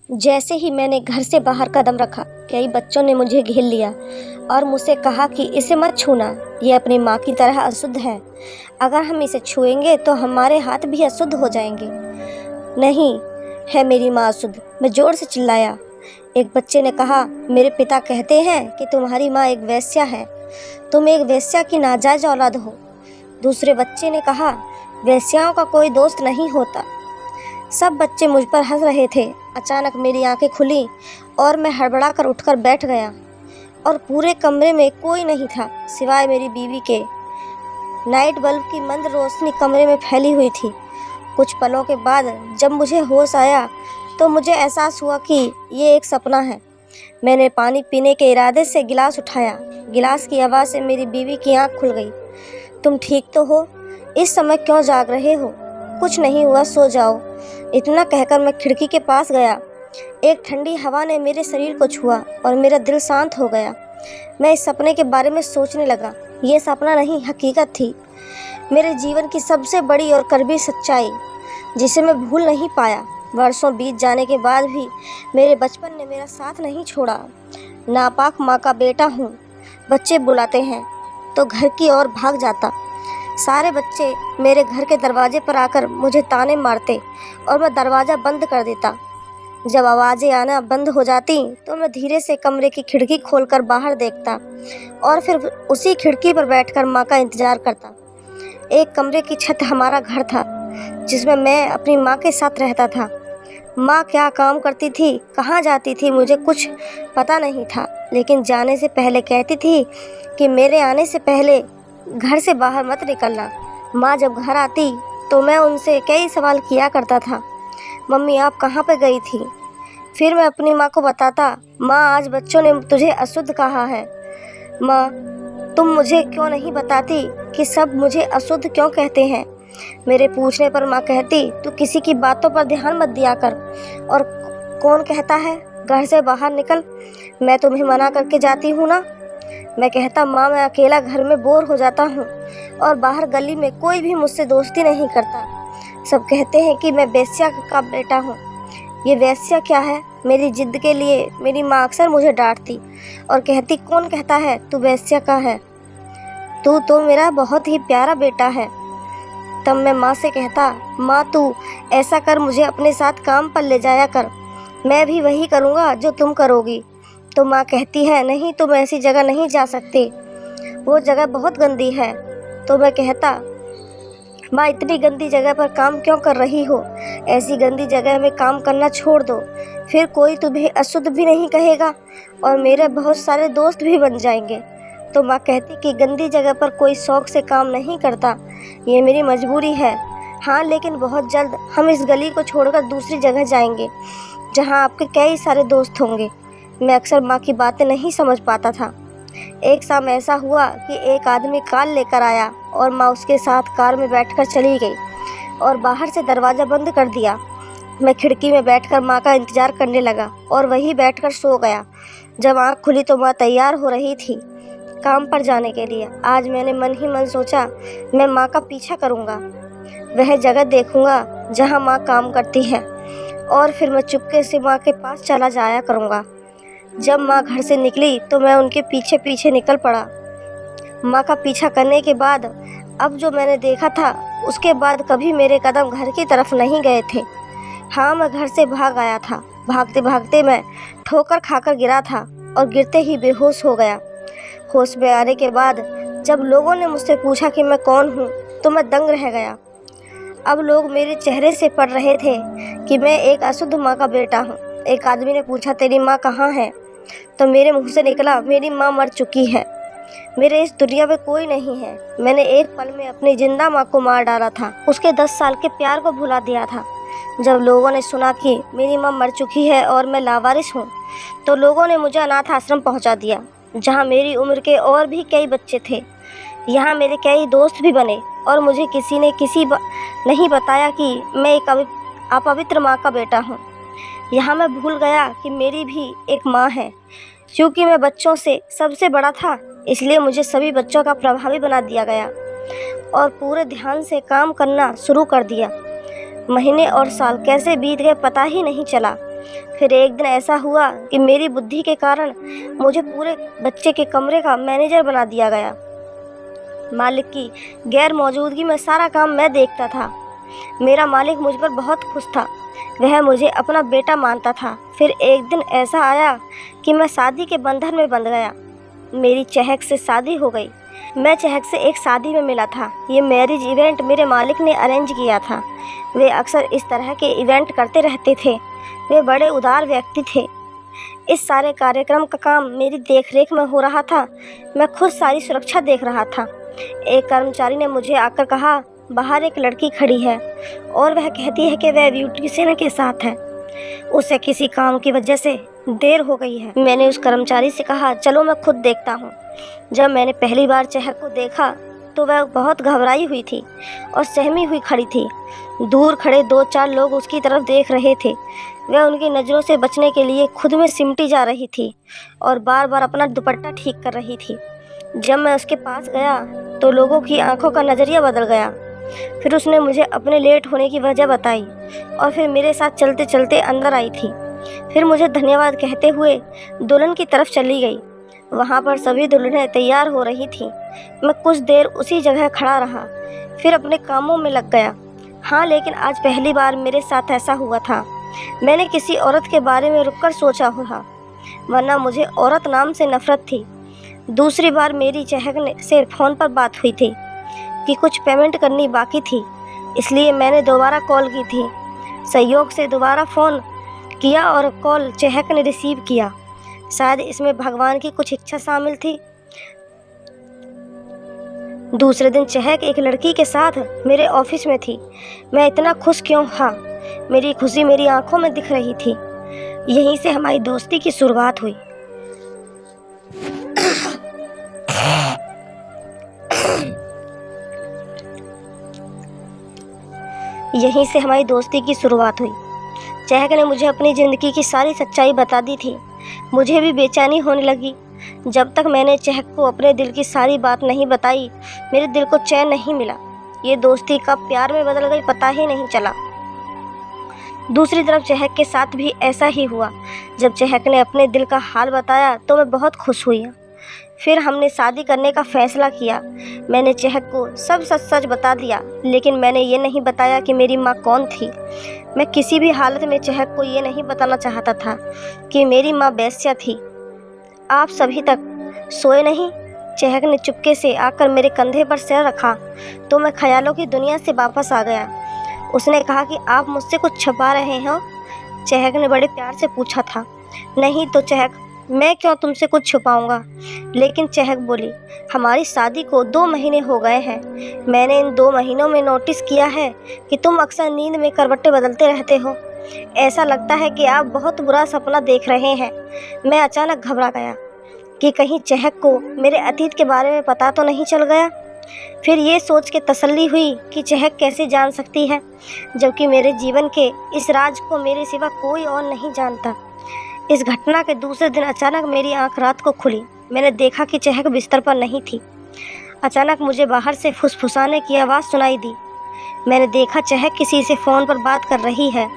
जैसे ही मैंने घर से बाहर कदम रखा, कई बच्चों ने मुझे घेर लिया और मुझसे कहा कि इसे मत छूना, ये अपनी माँ की तरह अशुद्ध है। अगर हम इसे छुएंगे तो हमारे हाथ भी अशुद्ध हो जाएंगे। नहीं है मेरी माँ अशुद्ध, मैं जोर से चिल्लाया। एक बच्चे ने कहा, मेरे पिता कहते हैं कि तुम्हारी माँ एक वेश्या है, तुम एक वेश्या की नाजायज औलाद हो। दूसरे बच्चे ने कहा, वेश्याओं का कोई दोस्त नहीं होता। सब बच्चे मुझ पर हंस रहे थे। अचानक मेरी आंखें खुली और मैं हड़बड़ा कर उठकर बैठ गया और पूरे कमरे में कोई नहीं था सिवाय मेरी बीवी के। नाइट बल्ब की मंद रोशनी कमरे में फैली हुई थी। कुछ पलों के बाद जब मुझे होश आया तो मुझे एहसास हुआ कि ये एक सपना है। मैंने पानी पीने के इरादे से गिलास उठाया। गिलास की आवाज़ से मेरी बीवी की आंख खुल गई। तुम ठीक तो हो? इस समय क्यों जाग रहे हो? कुछ नहीं हुआ, सो जाओ। इतना कहकर मैं खिड़की के पास गया। एक ठंडी हवा ने मेरे शरीर को छुआ और मेरा दिल शांत हो गया। मैं इस सपने के बारे में सोचने लगा। ये सपना नहीं, हकीकत थी। मेरे जीवन की सबसे बड़ी और कड़वी सच्चाई, जिसे मैं भूल नहीं पाया। वर्षों बीत जाने के बाद भी मेरे बचपन ने मेरा साथ नहीं छोड़ा। नापाक माँ का बेटा हूँ, बच्चे बुलाते हैं तो घर की ओर भाग जाता। सारे बच्चे मेरे घर के दरवाजे पर आकर मुझे ताने मारते और मैं दरवाज़ा बंद कर देता। जब आवाज़ें आना बंद हो जाती तो मैं धीरे से कमरे की खिड़की खोलकर बाहर देखता और फिर उसी खिड़की पर बैठकर माँ का इंतज़ार करता। एक कमरे की छत हमारा घर था, जिसमें मैं अपनी माँ के साथ रहता था। माँ क्या काम करती थी, कहाँ जाती थी, मुझे कुछ पता नहीं था, लेकिन जाने से पहले कहती थी कि मेरे आने से पहले घर से बाहर मत निकलना। माँ जब घर आती तो मैं उनसे कई सवाल किया करता था। मम्मी आप कहाँ पे गई थी? फिर मैं अपनी माँ को बताता, माँ आज बच्चों ने तुझे अशुद्ध कहा है। माँ तुम मुझे क्यों नहीं बताती कि सब मुझे अशुद्ध क्यों कहते हैं? मेरे पूछने पर माँ कहती, तू किसी की बातों पर ध्यान मत दिया कर। और कौन कहता है घर से बाहर निकल? मैं तुम्हें मना करके जाती हूँ ना। मैं कहता, माँ मैं अकेला घर में बोर हो जाता हूँ और बाहर गली में कोई भी मुझसे दोस्ती नहीं करता। सब कहते हैं कि मैं वेश्या का बेटा हूँ। ये वेश्या क्या है? मेरी जिद के लिए मेरी माँ अक्सर मुझे डांटती और कहती, कौन कहता है तू वेश्या का है? तू तो मेरा बहुत ही प्यारा बेटा है। तब मैं माँ से कहता, माँ तू ऐसा कर, मुझे अपने साथ काम पर ले जाया कर, मैं भी वही करूँगा जो तुम करोगी। तो माँ कहती है, नहीं तुम ऐसी जगह नहीं जा सकती, वो जगह बहुत गंदी है। तो मैं कहता, माँ इतनी गंदी जगह पर काम क्यों कर रही हो? ऐसी गंदी जगह में काम करना छोड़ दो, फिर कोई तुम्हें अशुद्ध भी नहीं कहेगा और मेरे बहुत सारे दोस्त भी बन जाएंगे। तो माँ कहती कि गंदी जगह पर कोई शौक से काम नहीं करता, ये मेरी मजबूरी है। हाँ लेकिन बहुत जल्द हम इस गली को छोड़कर दूसरी जगह जाएंगे जहाँ आपके कई सारे दोस्त होंगे। मैं अक्सर माँ की बातें नहीं समझ पाता था। एक शाम ऐसा हुआ कि एक आदमी कार लेकर आया और माँ उसके साथ कार में बैठकर चली गई और बाहर से दरवाज़ा बंद कर दिया। मैं खिड़की में बैठकर माँ का इंतज़ार करने लगा और वहीं बैठकर सो गया। जब आँख खुली तो माँ तैयार हो रही थी काम पर जाने के लिए। आज मैंने मन ही मन सोचा, मैं माँ का पीछा करूँगा, वह जगह देखूँगा जहाँ माँ काम करती है और फिर मैं चुपके से माँ के पास चला जाया करूँगा। जब माँ घर से निकली तो मैं उनके पीछे पीछे निकल पड़ा। माँ का पीछा करने के बाद अब जो मैंने देखा था, उसके बाद कभी मेरे कदम घर की तरफ नहीं गए थे। हाँ मैं घर से भाग आया था। भागते भागते मैं ठोकर खाकर गिरा था और गिरते ही बेहोश हो गया। होश में आने के बाद जब लोगों ने मुझसे पूछा कि मैं कौन हूँ तो मैं दंग रह गया। अब लोग मेरे चेहरे से पढ़ रहे थे कि मैं एक अशुद्ध माँ का बेटा हूँ। एक आदमी ने पूछा, तेरी माँ कहाँ है? तो मेरे मुंह से निकला, मेरी माँ मर चुकी है, मेरे इस दुनिया में कोई नहीं है। मैंने एक पल में अपनी जिंदा माँ को मार डाला था, उसके 10 साल के प्यार को भुला दिया था। जब लोगों ने सुना कि मेरी माँ मर चुकी है और मैं लावारिस हूँ तो लोगों ने मुझे अनाथ आश्रम पहुँचा दिया, जहाँ मेरी उम्र के और भी कई बच्चे थे। यहाँ मेरे कई दोस्त भी बने और मुझे किसी ने नहीं बताया कि मैं एक अपवित्र माँ का बेटा हूँ। यहाँ मैं भूल गया कि मेरी भी एक माँ है। क्योंकि मैं बच्चों से सबसे बड़ा था, इसलिए मुझे सभी बच्चों का प्रभावी बना दिया गया और पूरे ध्यान से काम करना शुरू कर दिया। महीने और साल कैसे बीत गए पता ही नहीं चला। फिर एक दिन ऐसा हुआ कि मेरी बुद्धि के कारण मुझे पूरे बच्चे के कमरे का मैनेजर बना दिया गया। मालिक की गैर मौजूदगी में सारा काम मैं देखता था। मेरा मालिक मुझ पर बहुत खुश था, वह मुझे अपना बेटा मानता था। फिर एक दिन ऐसा आया कि मैं शादी के बंधन में बंध गया। मेरी चहक से शादी हो गई। मैं चहक से एक शादी में मिला था। ये मैरिज इवेंट मेरे मालिक ने अरेंज किया था। वे अक्सर इस तरह के इवेंट करते रहते थे। वे बड़े उदार व्यक्ति थे। इस सारे कार्यक्रम का काम मेरी देखरेख में हो रहा था। मैं खुद सारी सुरक्षा देख रहा था। एक कर्मचारी ने मुझे आकर कहा, बाहर एक लड़की खड़ी है और वह कहती है कि वह ब्यूटीशियन के साथ है। उसे किसी काम की वजह से देर हो गई है। मैंने उस कर्मचारी से कहा, चलो मैं खुद देखता हूँ। जब मैंने पहली बार चहक को देखा तो वह बहुत घबराई हुई थी और सहमी हुई खड़ी थी। दूर खड़े 2-4 लोग उसकी तरफ देख रहे थे। वह उनकी नज़रों से बचने के लिए खुद में सिमटी जा रही थी और बार बार अपना दुपट्टा ठीक कर रही थी। जब मैं उसके पास गया तो लोगों की आंखों का नज़रिया बदल गया। फिर उसने मुझे अपने लेट होने की वजह बताई और फिर मेरे साथ चलते चलते अंदर आई थी। फिर मुझे धन्यवाद कहते हुए दुल्हन की तरफ चली गई। वहाँ पर सभी दुल्हनें तैयार हो रही थीं। मैं कुछ देर उसी जगह खड़ा रहा, फिर अपने कामों में लग गया। हाँ, लेकिन आज पहली बार मेरे साथ ऐसा हुआ था। मैंने किसी औरत के बारे में रुककर सोचा हुआ, वरना मुझे औरत नाम से नफरत थी। दूसरी बार मेरी चहक से फ़ोन पर बात हुई थी कि कुछ पेमेंट करनी बाकी थी, इसलिए मैंने दोबारा कॉल की थी। संयोग से दोबारा फ़ोन किया और कॉल चहक ने रिसीव किया। शायद इसमें भगवान की कुछ इच्छा शामिल थी। दूसरे दिन चहक एक लड़की के साथ मेरे ऑफिस में थी। मैं इतना खुश क्यों था? मेरी खुशी मेरी आंखों में दिख रही थी। यहीं से हमारी दोस्ती की शुरुआत हुई। यहीं से हमारी दोस्ती की शुरुआत हुई। चहक ने मुझे अपनी ज़िंदगी की सारी सच्चाई बता दी थी। मुझे भी बेचैनी होने लगी। जब तक मैंने चहक को अपने दिल की सारी बात नहीं बताई, मेरे दिल को चैन नहीं मिला। ये दोस्ती कब प्यार में बदल गई पता ही नहीं चला। दूसरी तरफ चहक के साथ भी ऐसा ही हुआ। जब चहक ने अपने दिल का हाल बताया तो मैं बहुत खुश हुई। फिर हमने शादी करने का फैसला किया। मैंने चहक को सब सच सच बता दिया, लेकिन मैंने ये नहीं बताया कि मेरी माँ कौन थी। मैं किसी भी हालत में चहक को ये नहीं बताना चाहता था कि मेरी माँ बेस्या थी। आप सभी तक सोए नहीं? चहक ने चुपके से आकर मेरे कंधे पर सिर रखा तो मैं ख्यालों की दुनिया से वापस आ गया। उसने कहा कि आप मुझसे कुछ छुपा रहे हो? चहक ने बड़े प्यार से पूछा था। नहीं तो चहक, मैं क्यों तुमसे कुछ छुपाऊंगा? लेकिन चहक बोली, हमारी शादी को 2 महीने हो गए हैं। मैंने इन 2 महीनों में नोटिस किया है कि तुम अक्सर नींद में करवटें बदलते रहते हो। ऐसा लगता है कि आप बहुत बुरा सपना देख रहे हैं। मैं अचानक घबरा गया कि कहीं चहक को मेरे अतीत के बारे में पता तो नहीं चल गया। फिर ये सोच के तसल्ली हुई कि चहक कैसे जान सकती है, जबकि मेरे जीवन के इस राज को मेरे सिवा कोई और नहीं जानता। इस घटना के दूसरे दिन अचानक मेरी आंख रात को खुली। मैंने देखा कि चहक बिस्तर पर नहीं थी। अचानक मुझे बाहर से फुसफुसाने की आवाज़ सुनाई दी। मैंने देखा चहक किसी से फ़ोन पर बात कर रही है।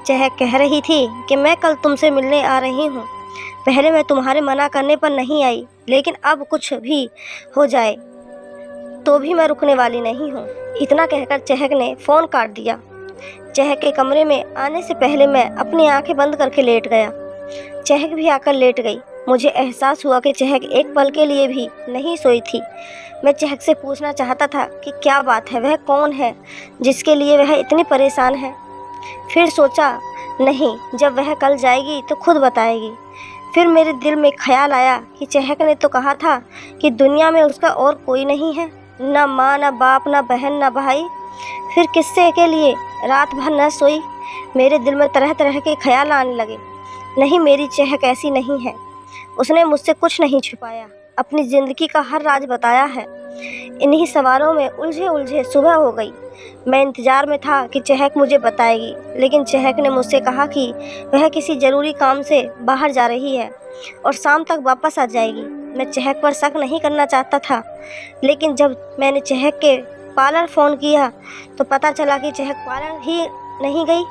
चहक कह रही थी कि मैं कल तुमसे मिलने आ रही हूँ। पहले मैं तुम्हारे मना करने पर नहीं आई, लेकिन अब कुछ भी हो जाए तो भी मैं रुकने वाली नहीं हूँ। इतना कहकर चहक ने फ़ोन काट दिया। चहक के कमरे में आने से पहले मैं अपनी आंखें बंद करके लेट गया। चहक भी आकर लेट गई। मुझे एहसास हुआ कि चहक एक पल के लिए भी नहीं सोई थी। मैं चहक से पूछना चाहता था कि क्या बात है, वह कौन है जिसके लिए वह इतनी परेशान है। फिर सोचा, नहीं, जब वह कल जाएगी तो खुद बताएगी। फिर मेरे दिल में ख्याल आया कि चहक ने तो कहा था कि दुनिया में उसका और कोई नहीं है, ना माँ, ना बाप, ना बहन, ना भाई। फिर किस्से के लिए रात भर न सोई। मेरे दिल में तरह तरह के ख्याल आने लगे। नहीं, मेरी चहक ऐसी नहीं है। उसने मुझसे कुछ नहीं छुपाया, अपनी ज़िंदगी का हर राज बताया है। इन्हीं सवालों में उलझे उलझे सुबह हो गई। मैं इंतज़ार में था कि चहक मुझे बताएगी, लेकिन चहक ने मुझसे कहा कि वह किसी ज़रूरी काम से बाहर जा रही है और शाम तक वापस आ जाएगी। मैं चहक पर शक नहीं करना चाहता था, लेकिन जब मैंने चहक के पार्लर फ़ोन किया तो पता चला कि चहक पार्लर ही नहीं गई।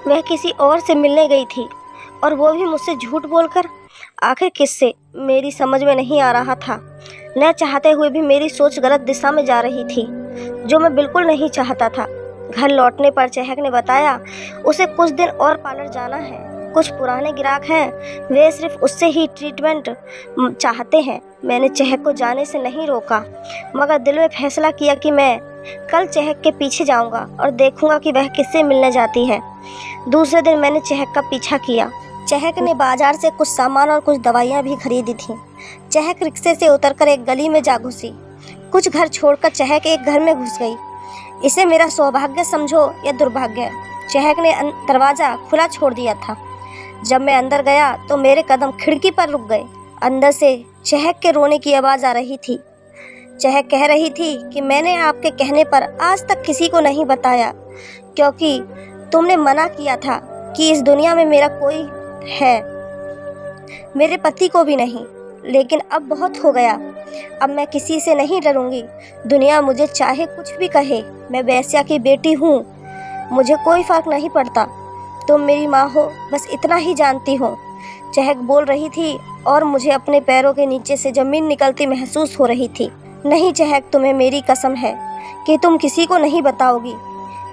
वह किसी और से मिलने गई थी, और वो भी मुझसे झूठ बोलकर। आखिर किससे, मेरी समझ में नहीं आ रहा था। न चाहते हुए भी मेरी सोच गलत दिशा में जा रही थी, जो मैं बिल्कुल नहीं चाहता था। घर लौटने पर चहक ने बताया उसे कुछ दिन और पार्लर जाना है। कुछ पुराने ग्राहक हैं, वे सिर्फ उससे ही ट्रीटमेंट चाहते हैं। मैंने चहक को जाने से नहीं रोका, मगर दिल में फैसला किया कि मैं कल चहक के पीछे जाऊंगा और देखूंगा कि वह किससे मिलने जाती है। दूसरे दिन मैंने चहक का पीछा किया। चहक ने बाजार से कुछ सामान और कुछ दवाइयाँ भी खरीदी थीं। चहक रिक्शे से उतरकर एक गली में जा घुसी। कुछ घर छोड़कर चहक एक घर में घुस गई। इसे मेरा सौभाग्य समझो या दुर्भाग्य। चहक ने दरवाज़ा खुला छोड़ दिया था। जब मैं अंदर गया तो मेरे कदम खिड़की पर रुक गए। अंदर से चहक के रोने की आवाज़ आ रही थी। चहक कह रही थी कि मैंने आपके कहने पर आज तक किसी को नहीं बताया, क्योंकि तुमने मना किया था कि इस दुनिया में मेरा कोई है, मेरे पति को भी नहीं। लेकिन अब बहुत हो गया, अब मैं किसी से नहीं डरूंगी। दुनिया मुझे चाहे कुछ भी कहे, मैं वेश्या की बेटी हूँ, मुझे कोई फर्क नहीं पड़ता। तुम मेरी माँ हो, बस इतना ही जानती हो। चहक बोल रही थी और मुझे अपने पैरों के नीचे से ज़मीन निकलती महसूस हो रही थी। नहीं चहक, तुम्हें मेरी कसम है कि तुम किसी को नहीं बताओगी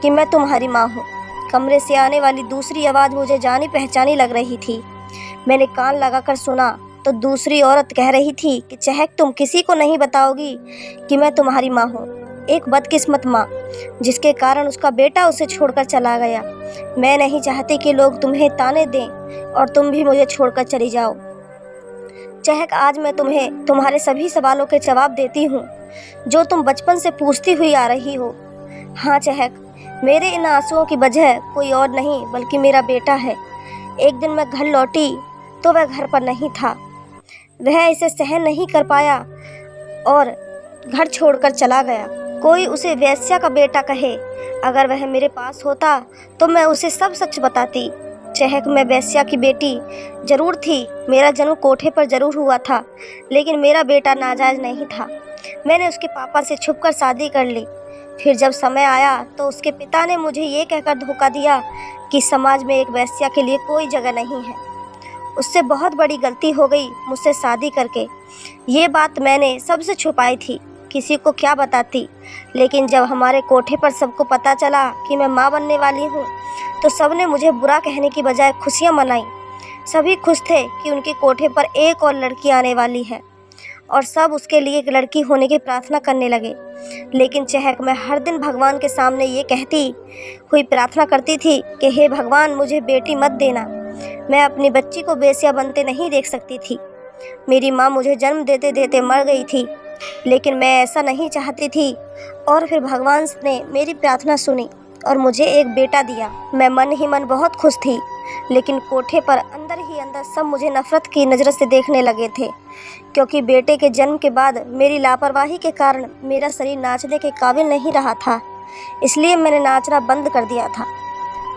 कि मैं तुम्हारी माँ हूँ। कमरे से आने वाली दूसरी आवाज़ मुझे जानी पहचानी लग रही थी। मैंने कान लगाकर सुना तो दूसरी औरत कह रही थी कि चहक, तुम किसी को नहीं बताओगी कि मैं तुम्हारी माँ हूँ। एक बदकिस्मत माँ, जिसके कारण उसका बेटा उसे छोड़कर चला गया। मैं नहीं चाहती कि लोग तुम्हें ताने दें और तुम भी मुझे छोड़कर चली जाओ। चहक, आज मैं तुम्हें तुम्हारे सभी सवालों के जवाब देती हूँ जो तुम बचपन से पूछती हुई आ रही हो। हाँ चहक, मेरे इन आंसुओं की वजह कोई और नहीं बल्कि मेरा बेटा है। एक दिन मैं घर लौटी तो वह घर पर नहीं था। वह इसे सहन नहीं कर पाया और घर छोड़कर चला गया। कोई उसे वेश्या का बेटा कहे, अगर वह मेरे पास होता तो मैं उसे सब सच बताती। चहक, मैं वेश्या की बेटी जरूर थी, मेरा जन्म कोठे पर जरूर हुआ था, लेकिन मेरा बेटा नाजायज नहीं था। मैंने उसके पापा से छुपकर शादी कर ली। फिर जब समय आया तो उसके पिता ने मुझे ये कहकर धोखा दिया कि समाज में एक वेश्या के लिए कोई जगह नहीं है। उससे बहुत बड़ी गलती हो गई मुझसे शादी करके। ये बात मैंने सबसे छुपाई थी, किसी को क्या बताती। लेकिन जब हमारे कोठे पर सबको पता चला कि मैं माँ बनने वाली हूँ तो सबने मुझे बुरा कहने की बजाय खुशियाँ मनाई। सभी खुश थे कि उनके कोठे पर एक और लड़की आने वाली है और सब उसके लिए एक लड़की होने की प्रार्थना करने लगे। लेकिन चहक, मैं हर दिन भगवान के सामने ये कहती हुई प्रार्थना करती थी कि हे भगवान, मुझे बेटी मत देना। मैं अपनी बच्ची को वेश्या बनते नहीं देख सकती थी। मेरी माँ मुझे जन्म देते देते मर गई थी, लेकिन मैं ऐसा नहीं चाहती थी। और फिर भगवान ने मेरी प्रार्थना सुनी और मुझे एक बेटा दिया। मैं मन ही मन बहुत खुश थी, लेकिन कोठे पर अंदर ही अंदर सब मुझे नफरत की नज़र से देखने लगे थे, क्योंकि बेटे के जन्म के बाद मेरी लापरवाही के कारण मेरा शरीर नाचने के काबिल नहीं रहा था। इसलिए मैंने नाचना बंद कर दिया था।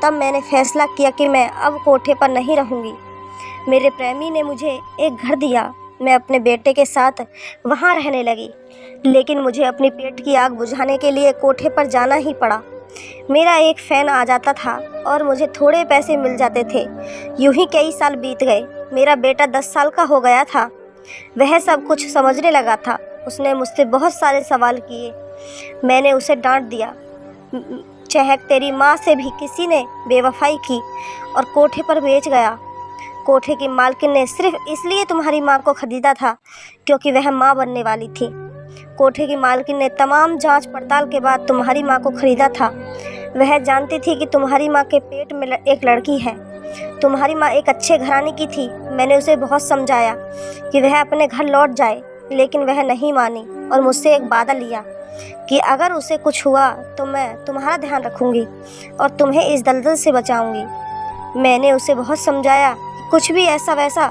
तब मैंने फैसला किया कि मैं अब कोठे पर नहीं रहूँगी। मेरे प्रेमी ने मुझे एक घर दिया। मैं अपने बेटे के साथ वहाँ रहने लगी, लेकिन मुझे अपनी पेट की आग बुझाने के लिए कोठे पर जाना ही पड़ा। मेरा एक फ़ैन आ जाता था और मुझे थोड़े पैसे मिल जाते थे। यूं ही कई साल बीत गए। मेरा बेटा 10 साल का हो गया था। वह सब कुछ समझने लगा था। उसने मुझसे बहुत सारे सवाल किए। मैंने उसे डांट दिया। चहक, तेरी माँ से भी किसी ने बेवफाई की और कोठे पर बेच गया। कोठे की मालकिन ने सिर्फ इसलिए तुम्हारी माँ को खरीदा था क्योंकि वह माँ बनने वाली थी। कोठे की मालकिन ने तमाम जांच पड़ताल के बाद तुम्हारी माँ को खरीदा था। वह जानती थी कि तुम्हारी माँ के पेट में एक लड़की है। तुम्हारी माँ एक अच्छे घराने की थी। मैंने उसे बहुत समझाया कि वह अपने घर लौट जाए, लेकिन वह नहीं मानी और मुझसे एक वादा लिया कि अगर उसे कुछ हुआ तो मैं तुम्हारा ध्यान रखूँगी और तुम्हें इस दलदल से बचाऊँगी। मैंने उसे बहुत समझाया, कुछ भी ऐसा वैसा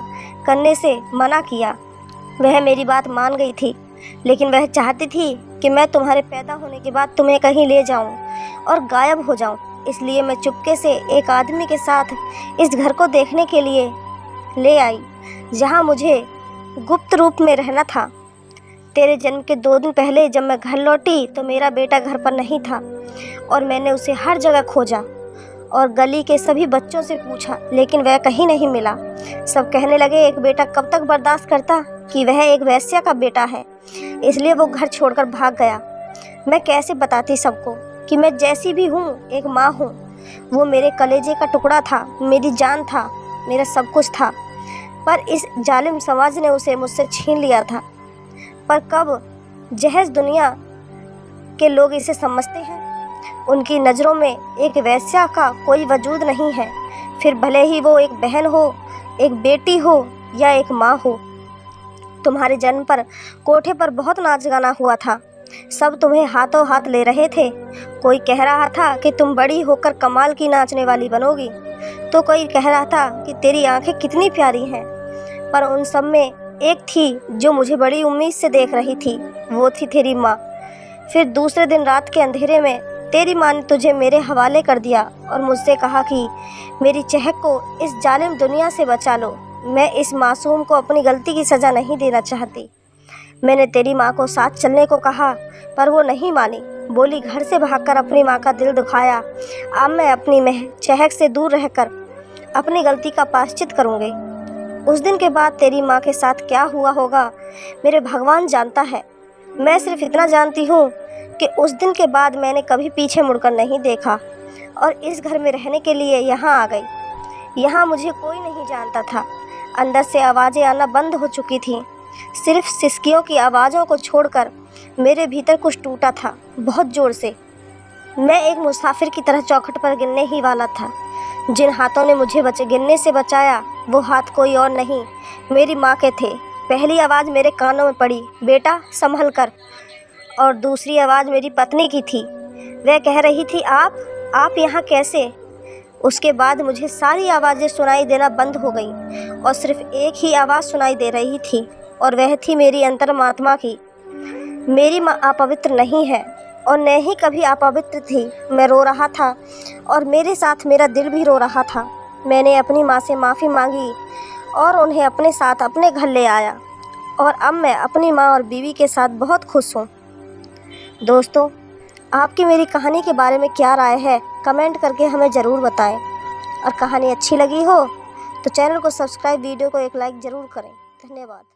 करने से मना किया। वह मेरी बात मान गई थी, लेकिन वह चाहती थी कि मैं तुम्हारे पैदा होने के बाद तुम्हें कहीं ले जाऊं और गायब हो जाऊं। इसलिए मैं चुपके से एक आदमी के साथ इस घर को देखने के लिए ले आई, जहां मुझे गुप्त रूप में रहना था। तेरे जन्म के 2 दिन पहले जब मैं घर लौटी तो मेरा बेटा घर पर नहीं था और मैंने उसे हर जगह खोजा और गली के सभी बच्चों से पूछा, लेकिन वह कहीं नहीं मिला। सब कहने लगे एक बेटा कब तक बर्दाश्त करता कि वह एक वेश्या का बेटा है, इसलिए वो घर छोड़कर भाग गया। मैं कैसे बताती सबको कि मैं जैसी भी हूँ एक माँ हूँ। वो मेरे कलेजे का टुकड़ा था, मेरी जान था, मेरा सब कुछ था, पर इस जालिम समाज ने उसे मुझसे छीन लिया था। पर कब जहज दुनिया के लोग इसे समझते हैं। उनकी नज़रों में एक वेश्या का कोई वजूद नहीं है, फिर भले ही वो एक बहन हो, एक बेटी हो या एक माँ हो। तुम्हारे जन्म पर कोठे पर बहुत नाच गाना हुआ था, सब तुम्हें हाथों हाथ ले रहे थे। कोई कह रहा था कि तुम बड़ी होकर कमाल की नाचने वाली बनोगी, तो कोई कह रहा था कि तेरी आंखें कितनी प्यारी हैं। पर उन सब में एक थी जो मुझे बड़ी उम्मीद से देख रही थी, वो थी तेरी माँ। फिर दूसरे दिन रात के अंधेरे में तेरी माँ ने तुझे मेरे हवाले कर दिया और मुझसे कहा कि मेरी चहक को इस जालिम दुनिया से बचा लो। मैं इस मासूम को अपनी गलती की सज़ा नहीं देना चाहती। मैंने तेरी माँ को साथ चलने को कहा, पर वो नहीं मानी। बोली घर से भागकर अपनी माँ का दिल दुखाया, अब मैं अपनी चहक से दूर रहकर अपनी गलती का प्रायश्चित करूँगी। उस दिन के बाद तेरी माँ के साथ क्या हुआ होगा मेरे भगवान जानता है। मैं सिर्फ इतना जानती हूँ कि उस दिन के बाद मैंने कभी पीछे मुड़कर नहीं देखा और इस घर में रहने के लिए यहाँ आ गई। यहाँ मुझे कोई नहीं जानता था। अंदर से आवाज़ें आना बंद हो चुकी थीं। सिर्फ सिसकियों की आवाज़ों को छोड़कर मेरे भीतर कुछ टूटा था, बहुत ज़ोर से। मैं एक मुसाफिर की तरह चौखट पर गिरने ही वाला था। जिन हाथों ने मुझे गिरने से बचाया, वो हाथ कोई और नहीं, मेरी माँ के थे। पहली आवाज़ मेरे कानों में पड़ी, बेटा संभल कर। और दूसरी आवाज़ मेरी पत्नी की थी। वह कह रही थी, आप यहाँ कैसे? उसके बाद मुझे सारी आवाज़ें सुनाई देना बंद हो गई और सिर्फ एक ही आवाज़ सुनाई दे रही थी, और वह थी मेरी अंतर्मात्मा की। मेरी माँ अपवित्र नहीं है और न ही कभी अपवित्र थी। मैं रो रहा था और मेरे साथ मेरा दिल भी रो रहा था। मैंने अपनी माँ से माफ़ी मांगी और उन्हें अपने साथ अपने घर ले आया, और अब मैं अपनी माँ और बीवी के साथ बहुत खुश हूँ। दोस्तों, आपकी मेरी कहानी के बारे में क्या राय है, कमेंट करके हमें ज़रूर बताएं। और कहानी अच्छी लगी हो तो चैनल को सब्सक्राइब, वीडियो को एक लाइक ज़रूर करें। धन्यवाद।